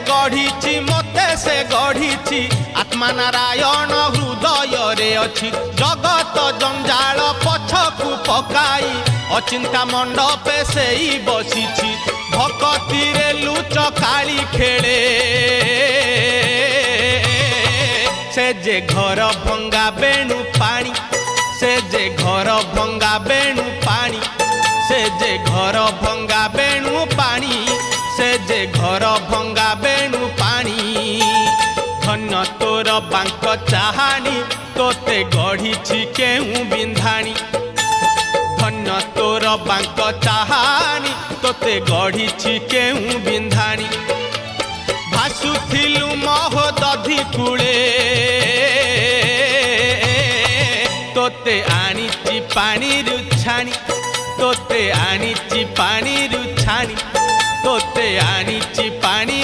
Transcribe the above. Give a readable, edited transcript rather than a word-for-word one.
गढ़ी मते से गढ़ी आत्मा नारायण हृदय रे अच्छी जगत जंजाल पछकु पकाई अचिंता मंडपे से ही बसी भक्ति रे लुच काली खेले से जे घर भंगा बेणु पानी से जे घर भंगा बेणु पानी से जे घर भंगा बेणु पानी से जे घर भंगा बेणु पानी धन्य तोर बांक चाहानी तोते गढ़ी केहू बिंधाणी धन्य तोर बांक चाहानी तोते गढ़ी केहू बिंधाणी भासुथिलु महोदधि कूले तोते आनीची पानी रुछाणी तोते आनीची पानी रुछाणी तोते आनीची पानी